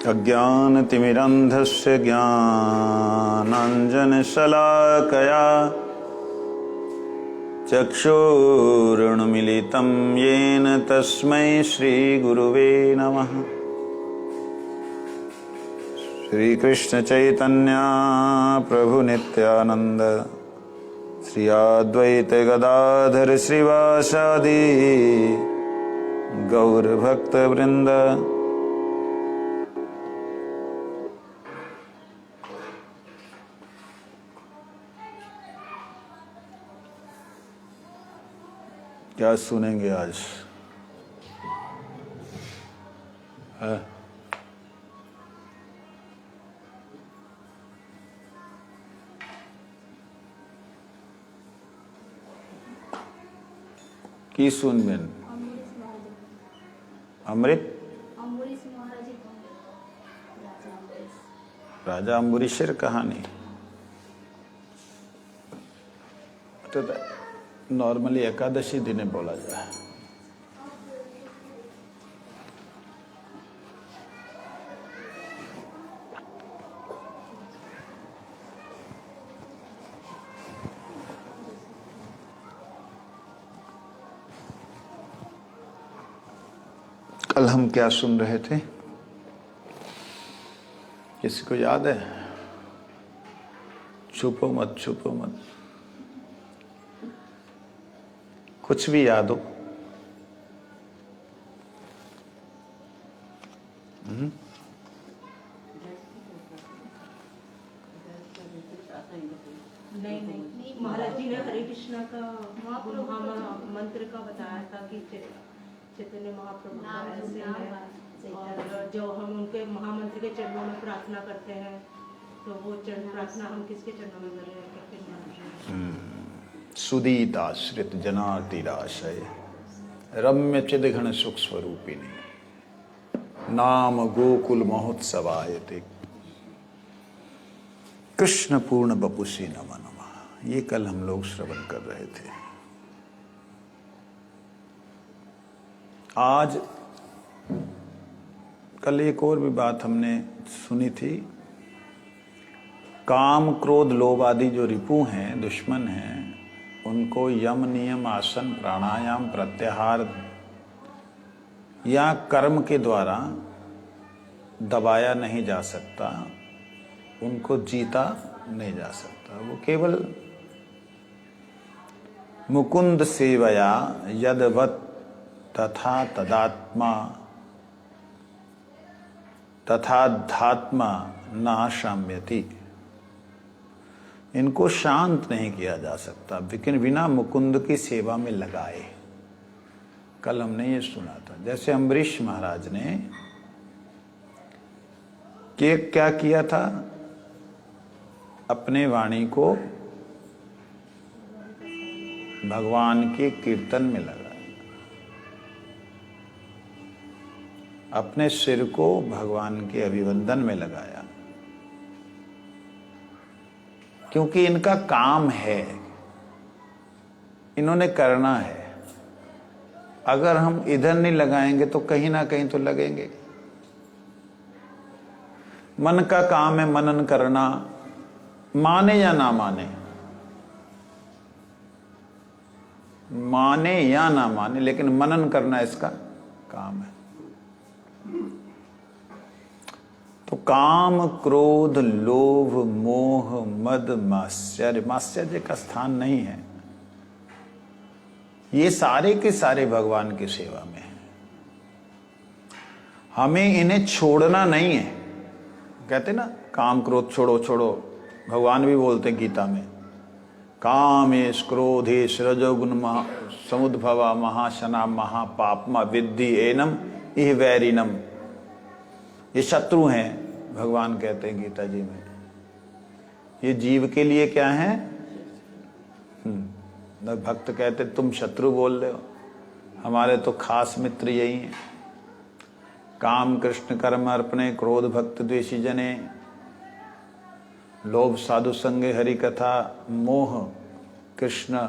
अज्ञानतिमिरन्धस्य ज्ञानाञ्जनशलाकया चक्षुरुन्मीलितं येन तस्मै श्रीगुरुवे नमः। श्रीकृष्णचैतन्य प्रभु नित्यानंद श्री अद्वैत गदाधर श्रीवासादि गौर भक्त वृंद। क्या सुनेंगे आज? है? की सुनबेन? अमृत राजा अम्बरीशर कहानी तो नॉर्मली एकादशी दिने बोला जाए। कल हम क्या सुन रहे थे? किसी को याद है? छुपो मत, छुपो मत। कुछ भी याद हो? नहीं, महाराज जी ने हरे कृष्णा का मंत्र का बताया था कि चैतन्य महाप्रभु का ऐसे है, और जो हम उनके महामंत्र के चरणों में प्रार्थना करते हैं तो वो प्रार्थना हम किसके चरणों में कर रहे हैं? सुदीताश्रित जनातिराशय रम्य चिदघन सुख स्वरूपिणी नाम गोकुल महोत्सवायते कृष्ण पूर्ण बपुषी नमः नमः। ये कल हम लोग श्रवण कर रहे थे। आज कल एक और भी बात हमने सुनी थी। काम क्रोध लोभ आदि जो रिपु हैं, दुश्मन हैं, उनको यम नियम आसन प्राणायाम प्रत्याहार या कर्म के द्वारा दबाया नहीं जा सकता, उनको जीता नहीं जा सकता। वो केवल मुकुंद सेवया यदवत् तथा तदात्मा तथाध्यात्मा न शाम्यति। इनको शांत नहीं किया जा सकता लेकिन बिना मुकुंद की सेवा में लगाए। कल हमने ये सुना था। जैसे अम्बरीश महाराज ने क्या किया था? अपने वाणी को भगवान के कीर्तन में लगाया, अपने सिर को भगवान के अभिवंदन में लगाया, क्योंकि इनका काम है, इन्होंने करना है। अगर हम इधर नहीं लगाएंगे तो कहीं ना कहीं तो लगेंगे। मन का काम है मनन करना, माने या ना माने, माने या ना माने, लेकिन मनन करना इसका काम है। तो काम क्रोध लोभ मोह मद मात्सर्य, मात्सर्य का स्थान नहीं है। ये सारे के सारे भगवान की सेवा में है। हमें इन्हें छोड़ना नहीं है। कहते ना काम क्रोध छोड़ो छोड़ो, भगवान भी बोलते गीता में, कामेश क्रोधेश रजोगुण समुद्भवा महाशना महापापमा विद्धि एनम इह वैरिनम। ये शत्रु हैं, भगवान कहते हैं गीता जी में। ये जीव के लिए क्या है? भक्त कहते तुम शत्रु बोल रहे हो, हमारे तो खास मित्र यही हैं। काम कृष्ण कर्म अर्पणे कृरोध भक्त द्वेषी जने, लोभ साधु संगे हरि कथा, मोह कृष्ण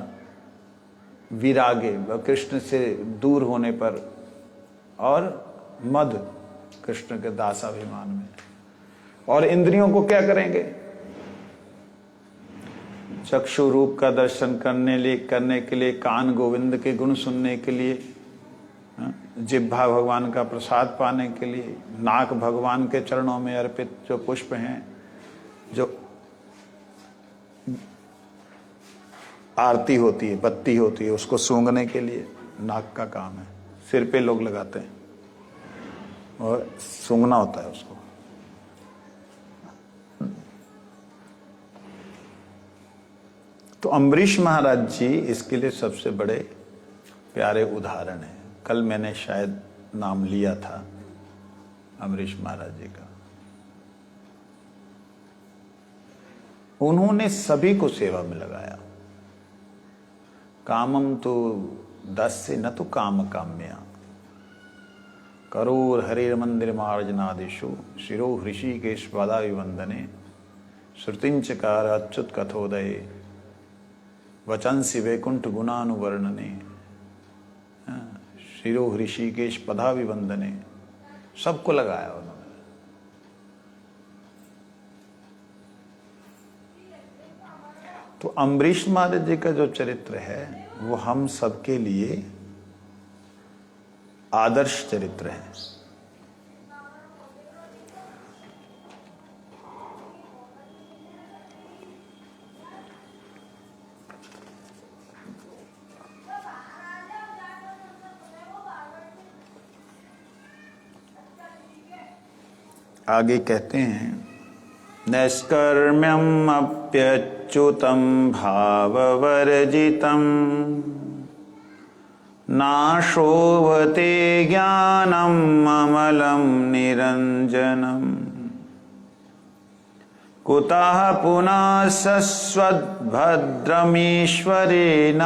विरागे व कृष्ण से दूर होने पर, और मद कृष्ण के दासाभिमान में। और इंद्रियों को क्या करेंगे? चक्षु रूप का दर्शन करने के लिए, कान गोविंद के गुण सुनने के लिए, जिह्वा भगवान का प्रसाद पाने के लिए, नाक भगवान के चरणों में अर्पित जो पुष्प हैं, जो आरती होती है, बत्ती होती है, उसको सूंघने के लिए नाक का काम है। सिर पे लोग लगाते हैं और सूंघना होता है उसको। तो अम्बरीश महाराज जी इसके लिए सबसे बड़े प्यारे उदाहरण हैं। कल मैंने शायद नाम लिया था अम्बरीश महाराज जी का। उन्होंने सभी को सेवा में लगाया। कामम तो 10 से न तो काम काम्या, करोर हरिर मंदिर मार्जनादिशु, शिरो ऋषिकेश पदा विवंदने, श्रुतिंचकार अच्युत कथोदय, वचंसी वैकुंठ गुणानुवर्णने, शिरो ऋषिकेश पदा विवंदने, सबको लगाया उन्होंने। तो अम्बरीश महाराज जी का जो चरित्र है वो हम सबके लिए आदर्श चरित्र है। आगे कहते हैं, नैष्कर्म्यम अप्यच्युतम भाववर्जितम, नाशोभते ज्ञानम अमलम निरंजनम, कुतः पुनः सस्वद्भद्रमीश्वरेण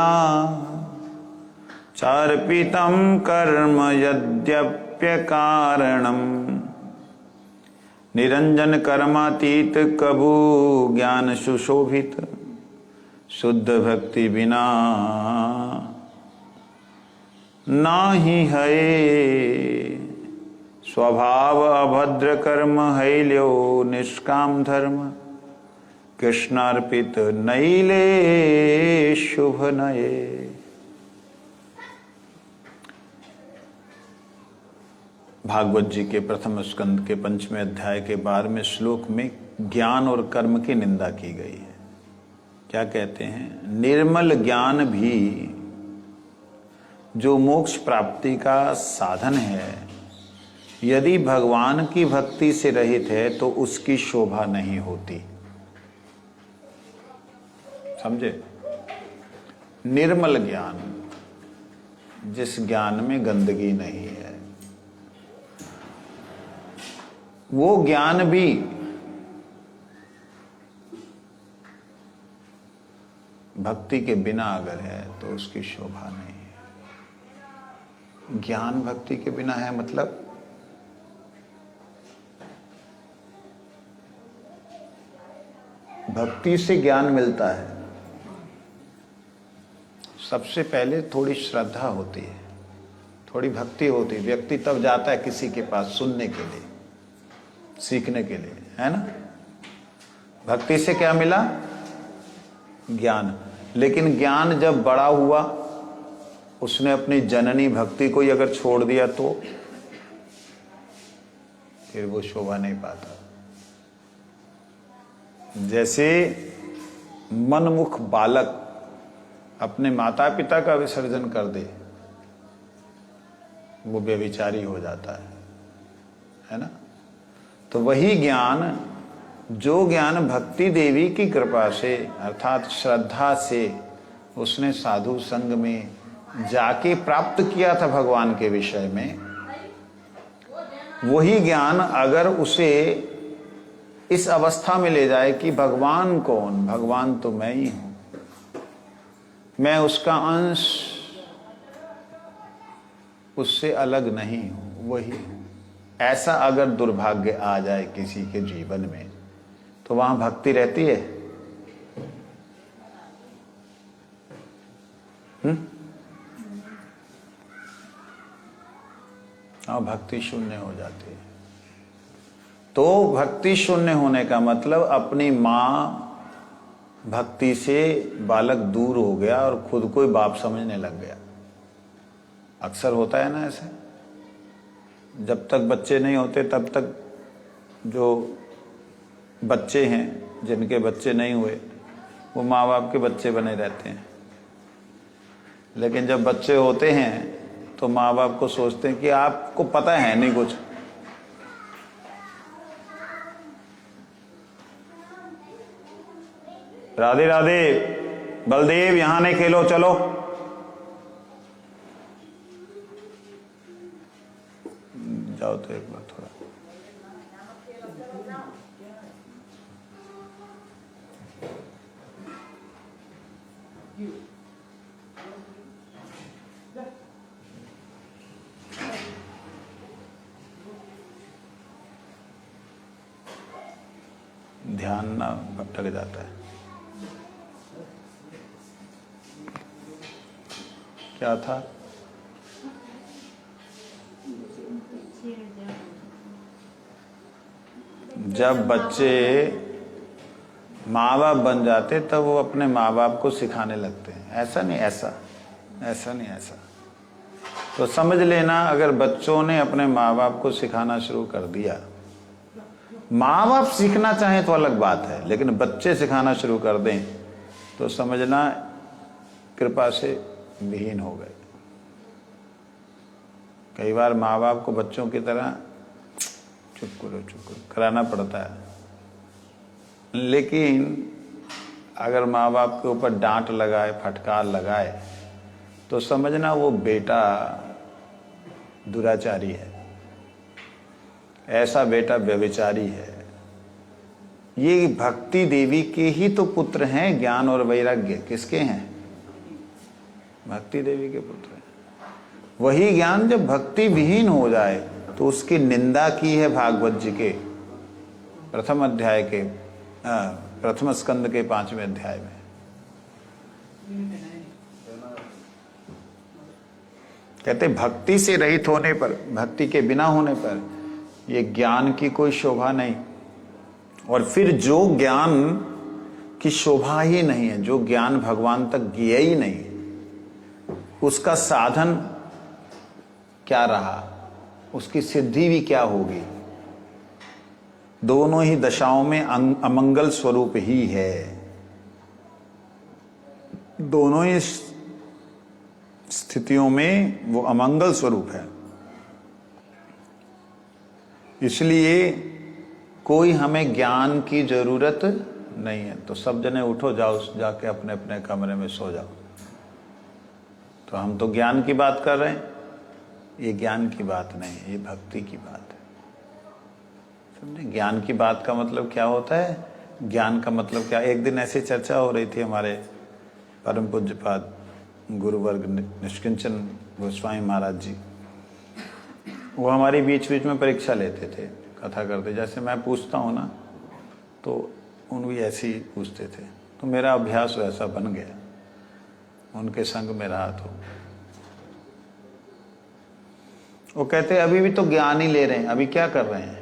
चार्पितं कर्म यद्यप्यकारणम्, निरंजन कर्मातीत कबू ज्ञान सुशोभित, शुद्ध भक्ति बिना नाही है, स्वभाव अभद्र कर्म हैल्यो निष्काम धर्म, कृष्णार्पित नैले शुभ नये। भागवत जी के प्रथम स्कंद के 5वें अध्याय के 12वें श्लोक में ज्ञान और कर्म की निंदा की गई है। क्या कहते हैं? निर्मल ज्ञान भी जो मोक्ष प्राप्ति का साधन है, यदि भगवान की भक्ति से रहित है तो उसकी शोभा नहीं होती। समझे? निर्मल ज्ञान, जिस ज्ञान में गंदगी नहीं है, वो ज्ञान भी भक्ति के बिना अगर है तो उसकी शोभा नहीं है। ज्ञान भक्ति के बिना है मतलब भक्ति से ज्ञान मिलता है। सबसे पहले थोड़ी श्रद्धा होती है, थोड़ी भक्ति होती है, व्यक्ति तब जाता है किसी के पास सुनने के लिए, सीखने के लिए, है ना। भक्ति से क्या मिला? ज्ञान। लेकिन ज्ञान जब बड़ा हुआ, उसने अपनी जननी भक्ति को ही अगर छोड़ दिया तो फिर वो शोभा नहीं पाता। जैसे मनमुख बालक अपने माता पिता का विसर्जन कर दे, वो व्यभिचारी हो जाता है ना। तो वही ज्ञान, जो ज्ञान भक्ति देवी की कृपा से अर्थात श्रद्धा से उसने साधु संग में जाके प्राप्त किया था भगवान के विषय में, वही ज्ञान अगर उसे इस अवस्था में ले जाए कि भगवान कौन, भगवान तो मैं ही हूं, मैं उसका अंश, उससे अलग नहीं हूं, वही हूं, ऐसा अगर दुर्भाग्य आ जाए किसी के जीवन में, तो वहां भक्ति रहती है? हाँ, भक्ति शून्य हो जाती है। तो भक्ति शून्य होने का मतलब अपनी माँ भक्ति से बालक दूर हो गया और खुद को ही बाप समझने लग गया। अक्सर होता है ना ऐसे, जब तक बच्चे नहीं होते तब तक जो बच्चे हैं, जिनके बच्चे नहीं हुए, वो माँ बाप के बच्चे बने रहते हैं। लेकिन जब बच्चे होते हैं तो माँ बाप को सोचते हैं कि आपको पता है नहीं कुछ। राधे राधे, बलदेव यहां नहीं खेलो, चलो। जाओ तो एक बार थोड़ा। ध्यान ना भटक जाता है। क्या था? जब बच्चे माँ बाप बन जाते तब वो अपने माँ बाप को सिखाने लगते हैं। ऐसा नहीं, ऐसा नहीं, ऐसा। तो समझ लेना, अगर बच्चों ने अपने माँ बाप को सिखाना शुरू कर दिया, माँ बाप सीखना चाहे तो अलग बात है, लेकिन बच्चे सिखाना शुरू कर दें तो समझना कृपा से विहीन हो गए। कई बार माँ बाप को बच्चों की तरह चुप करो कराना पड़ता है, लेकिन अगर माँ बाप के ऊपर डांट लगाए, फटकार लगाए, तो समझना वो बेटा दुराचारी है, ऐसा बेटा व्यभिचारी है। ये भक्ति देवी के ही तो पुत्र हैं। ज्ञान और वैराग्य किसके हैं? भक्ति देवी के पुत्र हैं। वही ज्ञान जब भक्ति विहीन हो जाए तो उसकी निंदा की है भागवत जी के प्रथम अध्याय के प्रथम स्कंद के 5वें अध्याय में। कहते भक्ति से रहित होने पर, भक्ति के बिना होने पर ये ज्ञान की कोई शोभा नहीं। और फिर जो ज्ञान की शोभा ही नहीं है, जो ज्ञान भगवान तक गया ही नहीं, उसका साधन क्या रहा, उसकी सिद्धि भी क्या होगी? दोनों ही दशाओं में अमंगल स्वरूप ही है। दोनों ही स्थितियों में वो अमंगल स्वरूप है। इसलिए कोई हमें ज्ञान की जरूरत नहीं है। तो सब जने उठो, जाओ जाके अपने अपने कमरे में सो जाओ। तो हम तो ज्ञान की बात कर रहे हैं, ये ज्ञान की बात नहीं, ये भक्ति की बात है। समझे? ज्ञान की बात का मतलब क्या होता है? ज्ञान का मतलब क्या? एक दिन ऐसी चर्चा हो रही थी, हमारे परम पूज्यपाद गुरुवर्ग निष्किंचन गोस्वामी महाराज जी, वो हमारी बीच बीच में परीक्षा लेते थे, कथा करते। जैसे मैं पूछता हूँ ना, तो उन भी ऐसे ही पूछते थे। तो मेरा अभ्यास वैसा बन गया, उनके संग में रहा। तो वो कहते अभी भी तो ज्ञान ही ले रहे हैं, अभी क्या कर रहे हैं?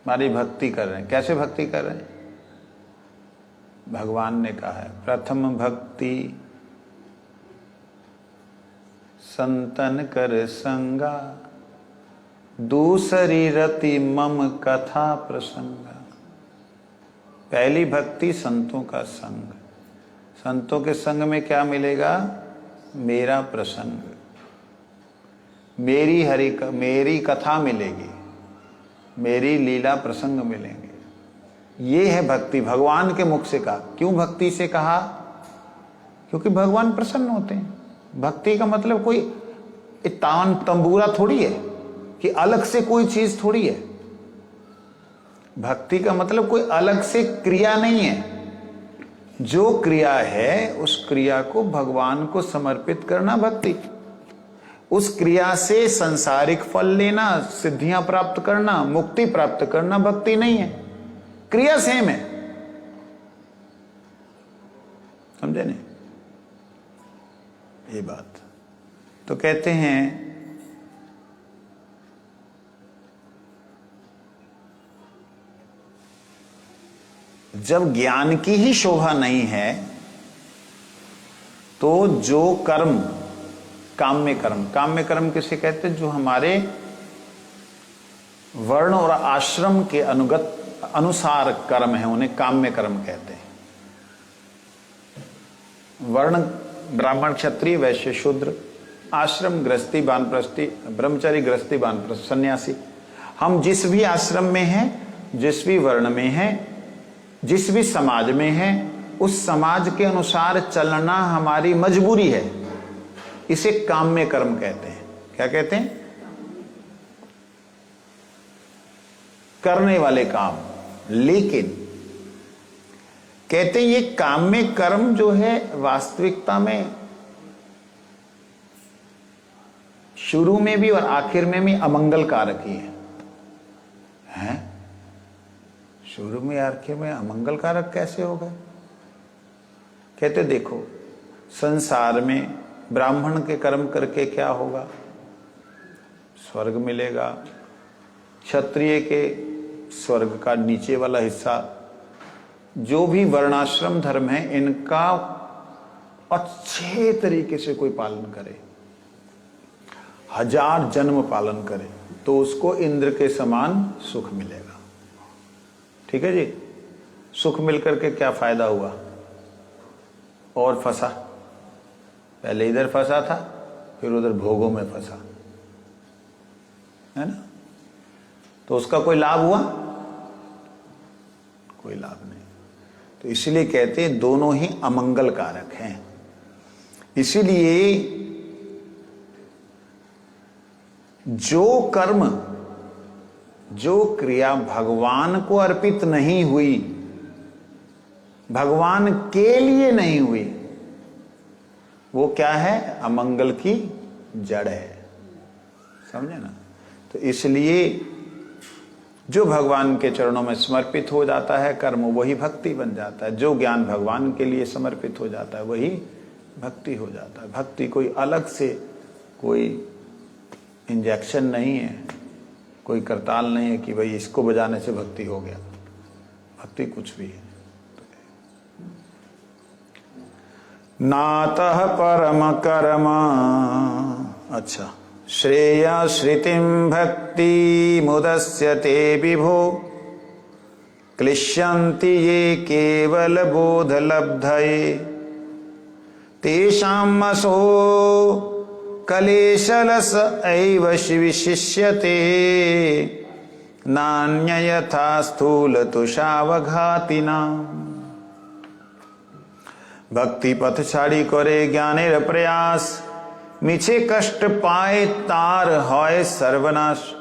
हमारी भक्ति कर रहे हैं। कैसे भक्ति कर रहे हैं? भगवान ने कहा है, प्रथम भक्ति संतन कर संगा, दूसरी रति मम कथा प्रसंगा। पहली भक्ति संतों का संग। संतों के संग में क्या मिलेगा? मेरा प्रसंग, मेरी कथा मिलेगी, मेरी लीला प्रसंग मिलेंगे। ये है भक्ति। भगवान के मुख से कहा। क्यों भक्ति से कहा? क्योंकि भगवान प्रसन्न होते हैं। भक्ति का मतलब कोई तान तंबूरा थोड़ी है कि अलग से कोई चीज थोड़ी है। भक्ति का मतलब कोई अलग से क्रिया नहीं है। जो क्रिया है उस क्रिया को भगवान को समर्पित करना भक्ति। उस क्रिया से सांसारिक फल लेना, सिद्धियां प्राप्त करना, मुक्ति प्राप्त करना भक्ति नहीं है। क्रिया सेम है। समझे नहीं ये बात? तो कहते हैं जब ज्ञान की ही शोभा नहीं है तो जो कर्म, काम्य कर्म किसे कहते हैं? जो हमारे वर्ण और आश्रम के अनुसार कर्म है, उन्हें काम्य कर्म कहते हैं। वर्ण ब्राह्मण क्षत्रिय वैश्य शूद्र, आश्रम गृहस्थी वानप्रस्थी, ब्रह्मचारी गृहस्थी वानप्रस्थ सन्यासी। हम जिस भी आश्रम में हैं, जिस भी वर्ण में हैं, जिस भी समाज में हैं, उस समाज के अनुसार चलना हमारी मजबूरी है। इसे काम्य कर्म कहते हैं। क्या कहते हैं? करने वाले काम। लेकिन कहते हैं ये काम्य कर्म जो है वास्तविकता में शुरू में भी और आखिर में भी अमंगल कारक ही है? शुरू में आखिर में अमंगल कारक कैसे होगा? कहते देखो, संसार में ब्राह्मण के कर्म करके क्या होगा? स्वर्ग मिलेगा। क्षत्रिय के स्वर्ग का नीचे वाला हिस्सा, जो भी वर्णाश्रम धर्म है, इनका अच्छे तरीके से कोई पालन करे, 1000 जन्म पालन करे, तो उसको इंद्र के समान सुख मिलेगा। ठीक है जी? सुख मिलकर के क्या फायदा हुआ? और फंसा, पहले इधर फंसा था, फिर उधर भोगों में फंसा, है ना? तो उसका कोई लाभ हुआ? कोई लाभ नहीं। तो इसलिए कहते हैं दोनों ही अमंगल कारक हैं। इसीलिए जो कर्म, जो क्रिया भगवान को अर्पित नहीं हुई, भगवान के लिए नहीं हुई, वो क्या है? अमंगल की जड़ है। समझे ना? तो इसलिए जो भगवान के चरणों में समर्पित हो जाता है कर्म, वही भक्ति बन जाता है। जो ज्ञान भगवान के लिए समर्पित हो जाता है वही भक्ति हो जाता है। भक्ति कोई अलग से कोई इंजेक्शन नहीं है, कोई करताल नहीं है कि भाई इसको बजाने से भक्ति हो गया। भक्ति कुछ भी है। नातः परम कर्म, अच्छा, श्रेय श्रुतिं भक्ति मुदस्यते विभो, क्लिश्यन्ति ये केवल बोध लब्धये, तेषामसो कलेशलस एव विशिष्यते, नान्यथा स्थूल तुषावघातिनाम्। भक्ति पथ छाड़ी करे ज्ञानेर प्रयास, मिछे कष्ट पाए तार होय सर्वनाश,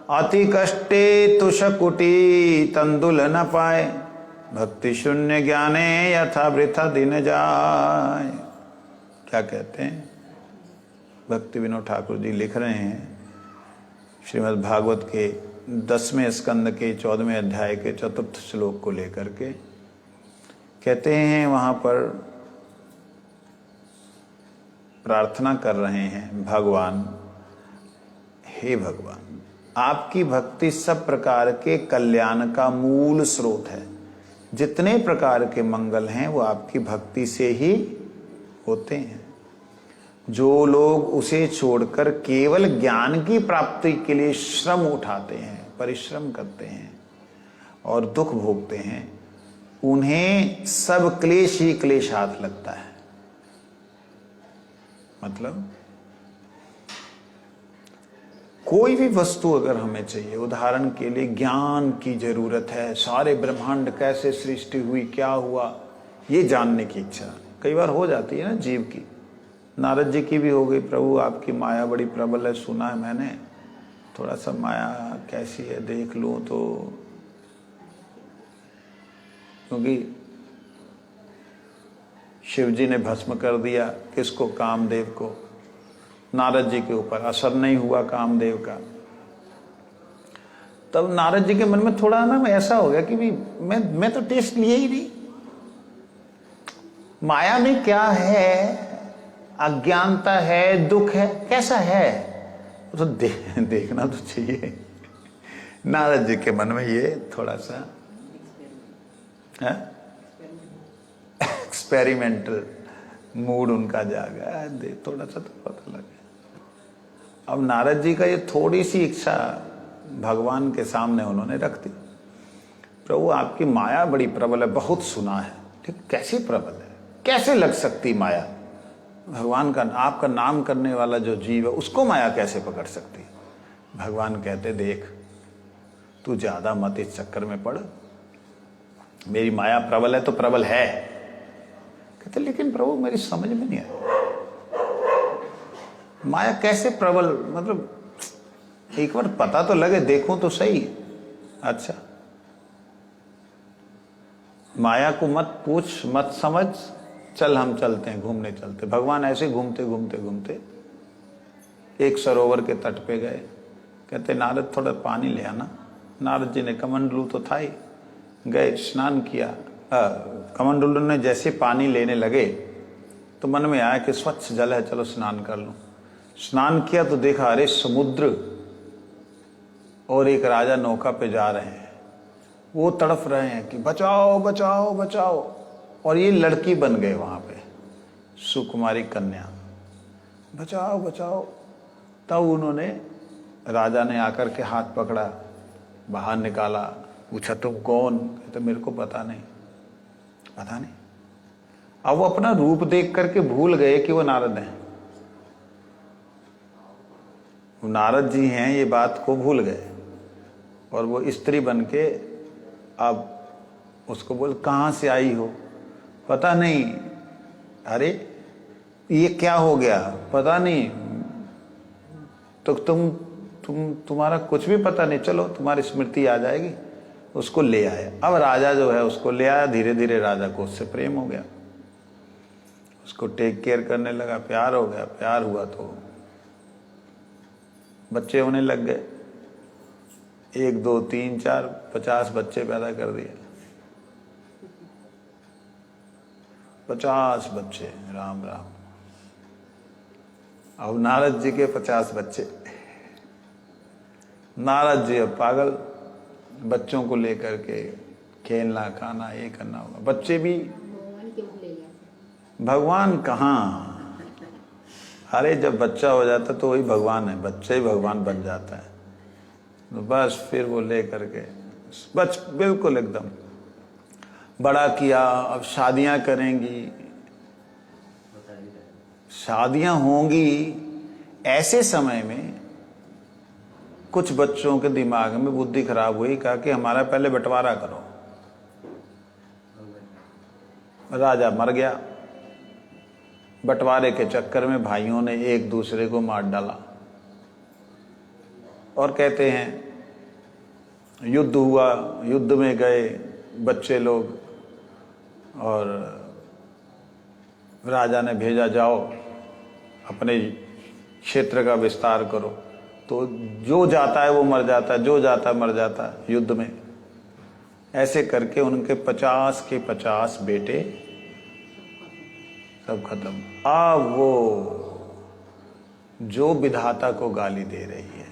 अति कष्टे तुषकुटी तंदुल न पाए, भक्ति शून्य ज्ञाने यथा वृथा दिन जाए। क्या कहते हैं? भक्ति विनोद ठाकुर जी लिख रहे हैं श्रीमद् भागवत के 10वें स्कंद के 14वें अध्याय के 4th श्लोक को लेकर के। कहते हैं वहां पर प्रार्थना कर रहे हैं, भगवान, हे भगवान, आपकी भक्ति सब प्रकार के कल्याण का मूल स्रोत है। जितने प्रकार के मंगल हैं वो आपकी भक्ति से ही होते हैं। जो लोग उसे छोड़कर केवल ज्ञान की प्राप्ति के लिए श्रम उठाते हैं, परिश्रम करते हैं और दुख भोगते हैं, उन्हें सब क्लेश ही क्लेश हाथ लगता है। मतलब कोई भी वस्तु अगर हमें चाहिए, उदाहरण के लिए ज्ञान की जरूरत है, सारे ब्रह्मांड कैसे सृष्टि हुई, क्या हुआ, ये जानने की इच्छा कई बार हो जाती है ना जीव की। नारद जी की भी हो गई, प्रभु आपकी माया बड़ी प्रबल है, सुना है मैंने, थोड़ा सा माया कैसी है देख लूं तो। क्योंकि शिव जी ने भस्म कर दिया किसको? कामदेव को। नारद जी के ऊपर असर नहीं हुआ कामदेव का। तब नारद जी के मन में थोड़ा ना ऐसा हो गया कि भी मैं तो टेस्ट लिए ही नहीं, माया में क्या है, अज्ञानता है, दुख है, कैसा है, तो देखना तो चाहिए। नारद जी के मन में ये थोड़ा सा एक्सपेरिमेंटल मूड उनका जागा, दे थोड़ा सा तो पता लगे। अब नारद जी का ये थोड़ी सी इच्छा भगवान के सामने उन्होंने रख दी। प्रभु आपकी माया बड़ी प्रबल है, बहुत सुना है, ठीक कैसी प्रबल है, कैसे लग सकती माया? भगवान का आपका नाम करने वाला जो जीव है उसको माया कैसे पकड़ सकती? भगवान कहते देख तू ज्यादा मत इस चक्कर में पड़, मेरी माया प्रबल है तो प्रबल है। कहते लेकिन प्रभु मेरी समझ में नहीं आया, माया कैसे प्रबल, मतलब एक बार पता तो लगे, देखूं तो सही। अच्छा माया को मत पूछ मत समझ, चल हम चलते हैं, घूमने चलते। भगवान ऐसे घूमते घूमते घूमते एक सरोवर के तट पे गए। कहते नारद थोड़ा पानी ले आना। नारद जी ने, कमंडलू तो था ही, गए स्नान किया। कमंडलू ने जैसे पानी लेने लगे तो मन में आया कि स्वच्छ जल है, चलो स्नान कर लूं। स्नान किया तो देखा अरे समुद्र और एक राजा नौका पे जा रहे हैं, वो तड़फ रहे हैं कि बचाओ बचाओ बचाओ, और ये लड़की बन गए वहां पे, सुकुमारी कन्या, बचाओ बचाओ। तब उन्होंने, राजा ने आकर के हाथ पकड़ा, बाहर निकाला, पूछा तुम कौन? कहते मेरे को पता नहीं, पता नहीं। अब वो अपना रूप देख करके भूल गए कि वो नारद हैं, नारद जी हैं ये बात को भूल गए, और वो स्त्री बन के अब उसको बोल कहाँ से आई हो? पता नहीं। अरे ये क्या हो गया? पता नहीं। तो तुम्हारा कुछ भी पता नहीं, चलो तुम्हारी स्मृति आ जाएगी। उसको ले आया। अब राजा जो है उसको ले आया, धीरे धीरे राजा को उससे प्रेम हो गया, उसको टेक केयर करने लगा, प्यार हो गया। प्यार हुआ तो बच्चे होने लग गए, 1 2 3 4 50 बच्चे पैदा कर दिए। 50 बच्चे, राम राम। अब नारद जी के 50 बच्चे। नारद जी अब पागल, बच्चों को लेकर के खेलना खाना ये करना होगा। बच्चे भी भगवान कहाँ, अरे जब बच्चा हो जाता तो वही भगवान है, बच्चा ही भगवान बन जाता है। तो बस फिर वो ले करके बच बिल्कुल एकदम बड़ा किया। अब शादियां करेंगी, शादियां होंगी। ऐसे समय में कुछ बच्चों के दिमाग में बुद्धि खराब हुई, कहा कि हमारा पहले बंटवारा करो। राजा मर गया, बंटवारे के चक्कर में भाइयों ने एक दूसरे को मार डाला। और कहते हैं युद्ध हुआ, युद्ध में गए बच्चे लोग, और राजा ने भेजा जाओ अपने क्षेत्र का विस्तार करो। तो जो जाता है वो मर जाता है, जो जाता है मर जाता है युद्ध में। ऐसे करके उनके 50 के 50 बेटे सब खत्म। अब वो जो विधाता को गाली दे रही है,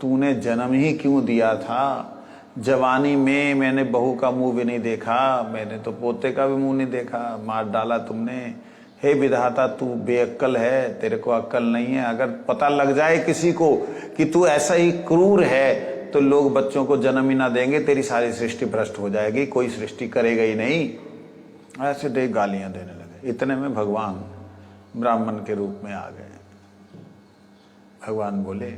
तूने जन्म ही क्यों दिया था? जवानी में मैंने बहू का मुंह भी नहीं देखा, मैंने तो पोते का भी मुंह नहीं देखा, मार डाला तुमने। हे विधाता तू बेअक्ल है, तेरे को अक्ल नहीं है। अगर पता लग जाए किसी को कि तू ऐसा ही क्रूर है तो लोग बच्चों को जन्म ही ना देंगे, तेरी सारी सृष्टि भ्रष्ट हो जाएगी, कोई सृष्टि करेगा ही नहीं। ऐसे देख गालियां देने लगे। इतने में भगवान ब्राह्मण के रूप में आ गए। भगवान बोले,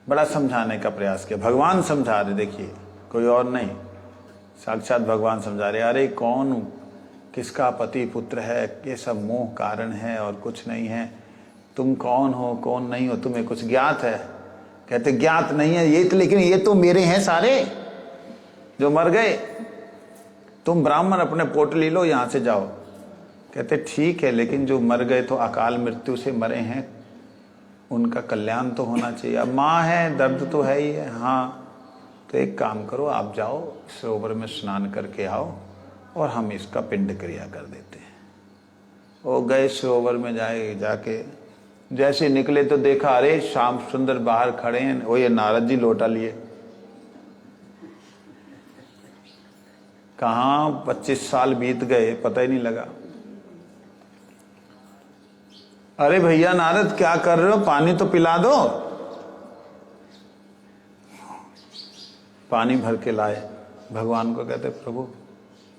बड़ा समझाने का प्रयास किया। भगवान समझा रहे, देखिए कोई और नहीं, साक्षात भगवान समझा रहे। अरे कौन किसका पति पुत्र है, ये सब मोह कारण है और कुछ नहीं है। तुम कौन हो कौन नहीं हो, तुम्हें कुछ ज्ञात है? कहते ज्ञात नहीं है ये तो, लेकिन ये तो मेरे हैं सारे जो मर गए। तुम ब्राह्मण अपने पोटली लो, यहां से जाओ। कहते ठीक है, लेकिन जो मर गए तो अकाल मृत्यु से मरे हैं, उनका कल्याण तो होना चाहिए। अब माँ है, दर्द तो है ही है। हाँ तो एक काम करो, आप जाओ सरोवर में स्नान करके आओ और हम इसका पिंड क्रिया कर देते हैं। वो गए सरोवर में, जाके जैसे निकले तो देखा अरे श्याम सुंदर बाहर खड़े हैं। वो ये नारद जी लोटा लिए। कहाँ 25 साल बीत गए पता ही नहीं लगा। अरे भैया नारद क्या कर रहे हो, पानी तो पिला दो। पानी भर के लाए, भगवान को कहते प्रभु,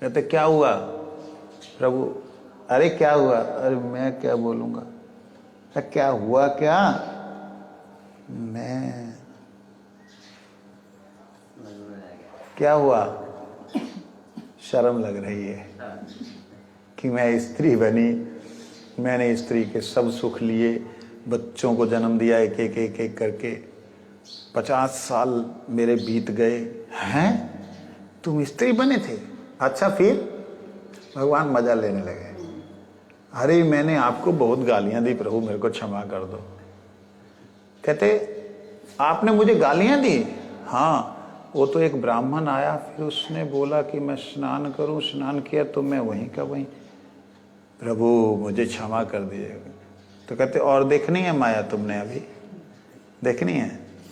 कहते क्या हुआ प्रभु, अरे क्या हुआ, अरे मैं क्या बोलूंगा, क्या हुआ क्या, मैं क्या हुआ, शर्म लग रही है कि मैं स्त्री बनी, मैंने स्त्री के सब सुख लिए, बच्चों को जन्म दिया एक एक एक एक करके, 50 साल मेरे बीत गए हैं, तुम स्त्री बने थे, अच्छा फिर। भगवान मजा लेने लगे, अरे मैंने आपको बहुत गालियां दी प्रभु, मेरे को क्षमा कर दो। कहते आपने मुझे गालियां दी, हाँ वो तो एक ब्राह्मण आया, फिर उसने बोला कि मैं स्नान करूं, स्नान किया तो मैं वहीं का वहीं, प्रभु मुझे क्षमा कर दीजिएगा। तो कहते और देखनी है माया तुमने, अभी देखनी है,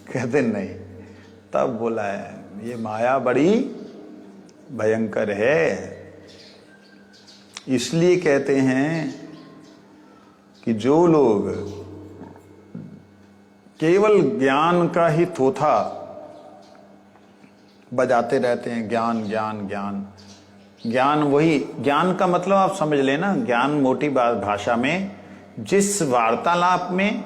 कहते नहीं। तब बोला है ये माया बड़ी भयंकर है, इसलिए कहते हैं कि जो लोग केवल ज्ञान का ही थोथा बजाते रहते हैं, ज्ञान ज्ञान ज्ञान ज्ञान, वही ज्ञान का मतलब आप समझ लेना, ज्ञान मोटी भाषा में जिस वार्तालाप में,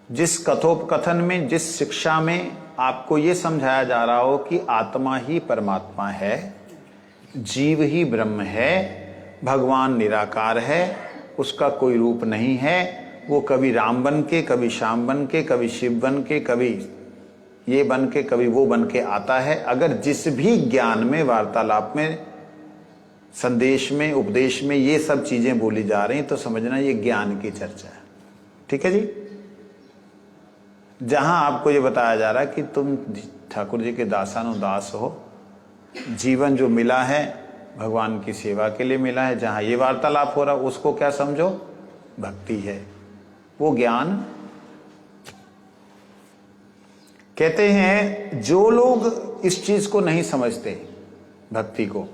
जिस कथोपकथन में, जिस शिक्षा में आपको ये समझाया जा रहा हो कि आत्मा ही परमात्मा है, जीव ही ब्रह्म है, भगवान निराकार है, उसका कोई रूप नहीं है, वो कभी राम बन के, कभी श्याम बन के, कभी शिव बन के, कभी ये बन के, कभी वो बन के आता है। अगर जिस भी ज्ञान में, वार्तालाप में, संदेश में, उपदेश में ये सब चीजें बोली जा रही तो समझना ये ज्ञान की चर्चा है, ठीक है जी। जहां आपको ये बताया जा रहा है कि तुम ठाकुर जी के दासानुदास हो, जीवन जो मिला है भगवान की सेवा के लिए मिला है, जहां ये वार्तालाप हो रहा उसको क्या समझो, भक्ति है, वो ज्ञान। कहते हैं जो लोग इस चीज को नहीं समझते, भक्ति को,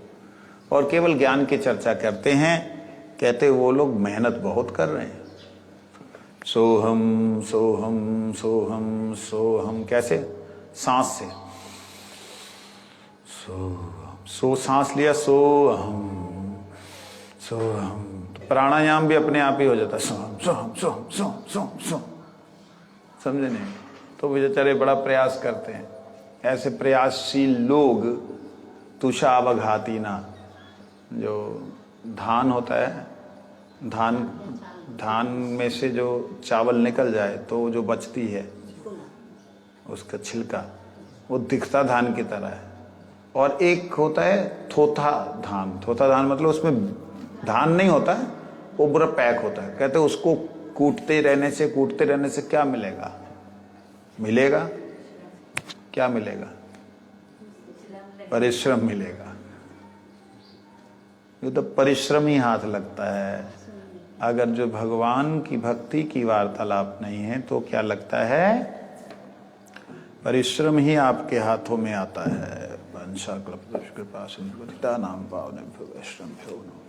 और केवल ज्ञान की चर्चा करते हैं, कहते वो लोग मेहनत बहुत कर रहे हैं। सोहम सोहम सोहम सोहम, कैसे, सांस से, सो सांस लिया, सोहम सोहम, तो प्राणायाम भी अपने आप ही हो जाता है, सोहम सोहम सोहम सोहम सोहम सोहम, समझे नहीं। तो बेचारे बड़ा प्रयास करते हैं, ऐसे प्रयासशील लोग तुषा अवघाती ना, जो धान होता है, धान में से जो चावल निकल जाए तो जो बचती है उसका छिलका, वो दिखता धान की तरह है। और एक होता है थोथा धान, थोथा धान मतलब उसमें धान नहीं होता है, वो पूरा पैक होता है। कहते उसको कूटते रहने से क्या मिलेगा, मिलेगा क्या मिलेगा, परिश्रम मिलेगा। ये तो परिश्रम ही हाथ लगता है। अगर जो भगवान की भक्ति की वार्तालाप नहीं है तो क्या लगता है, परिश्रम ही आपके हाथों में आता है। वंशा कृपा सिंधु नाम पावनेभ्यो वैष्णवेभ्यो नमः।